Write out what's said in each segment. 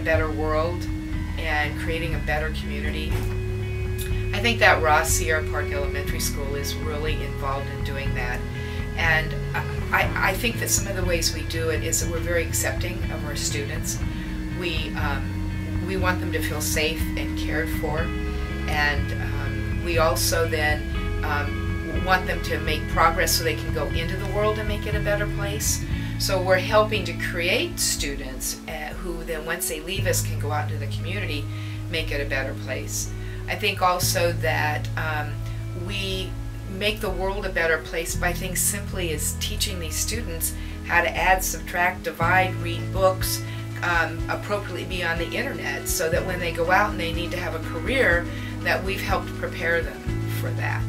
better world and creating a better community. I think that Ross Sierra Park Elementary School is really involved in doing that. And I think that some of the ways we do it is that we're very accepting of our students. We want them to feel safe and cared for, and we also then want them to make progress so they can go into the world and make it a better place. So we're helping to create students who then, once they leave us, can go out into the community, make it a better place. I think also that we make the world a better place by things simply as teaching these students how to add, subtract, divide, read books, appropriately be on the internet, so that when they go out and they need to have a career, that we've helped prepare them for that.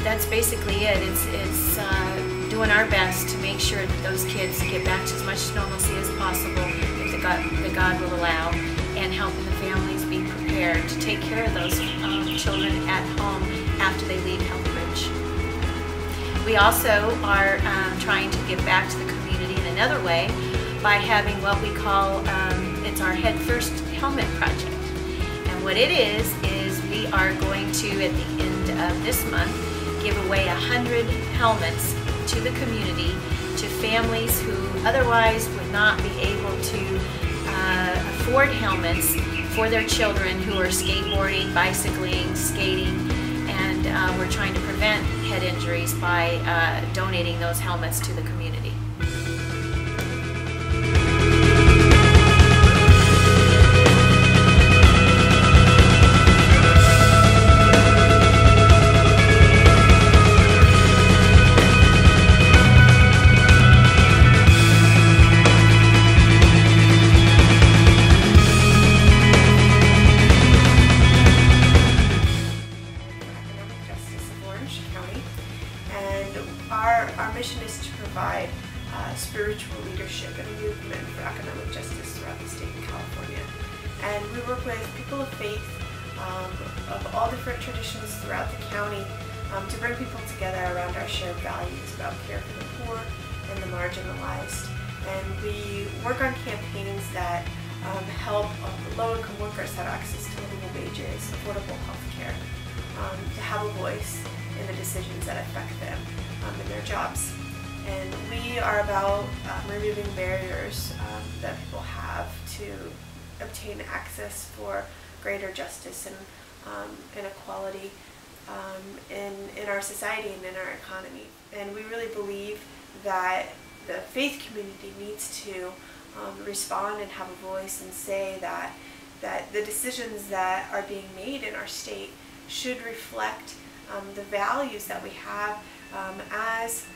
That's basically it. It's doing our best to make sure that those kids get back to as much normalcy as possible, if the God will allow, and helping the families be prepared to take care of those children at home after they leave Healthbridge. We also are trying to give back to the community in another way by having what we call, it's our Head First Helmet Project. And what it is we are going to, at the end of this month, give away 100 helmets to the community, to families who otherwise would not be able to afford helmets for their children who are skateboarding, bicycling, skating, and we're trying to prevent head injuries by donating those helmets to the community. Our mission is to provide spiritual leadership and a movement for economic justice throughout the state of California. And we work with people of faith of all different traditions throughout the county to bring people together around our shared values about care for the poor and the marginalized. And we work on campaigns that help low-income workers have access to livable wages, affordable health care, to have a voice in the decisions that affect them in their jobs. And we are about removing barriers that people have to obtain access for greater justice and inequality in our society and in our economy. And we really believe that the faith community needs to respond and have a voice and say that the decisions that are being made in our state should reflect the values that we have as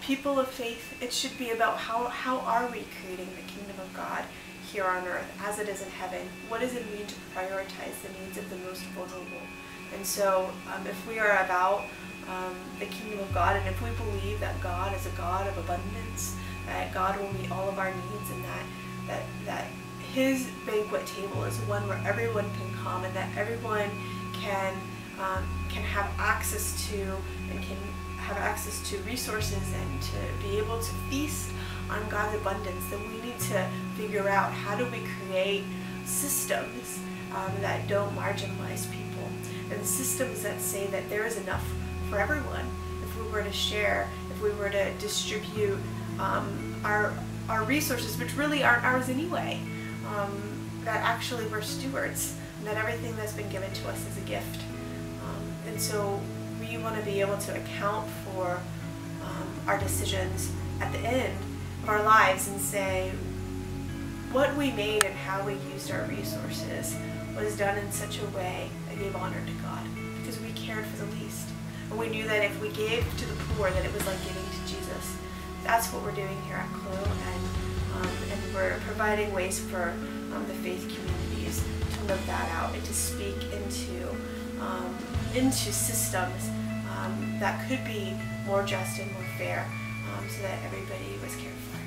people of faith. It should be about how are we creating the kingdom of God here on earth as it is in heaven. What does it mean to prioritize the needs of the most vulnerable? And so if we are about the kingdom of God, and if we believe that God is a God of abundance, that God will meet all of our needs, and that His banquet table is one where everyone can come and that everyone can have access to and can have access to resources and to be able to feast on God's abundance, then we need to figure out how do we create systems that don't marginalize people, and systems that say that there is enough for everyone. If we were to share, if we were to distribute our resources, which really aren't ours anyway, that actually we're stewards, and that everything that's been given to us is a gift. And so we want to be able to account for our decisions at the end of our lives and say what we made and how we used our resources was done in such a way that gave honor to God, because we cared for the least. And we knew that if we gave to the poor, that it was like giving to Jesus. That's what we're doing here at CLU, and we're providing ways for the faith communities to live that out and to speak into systems that could be more just and more fair, so that everybody was cared for.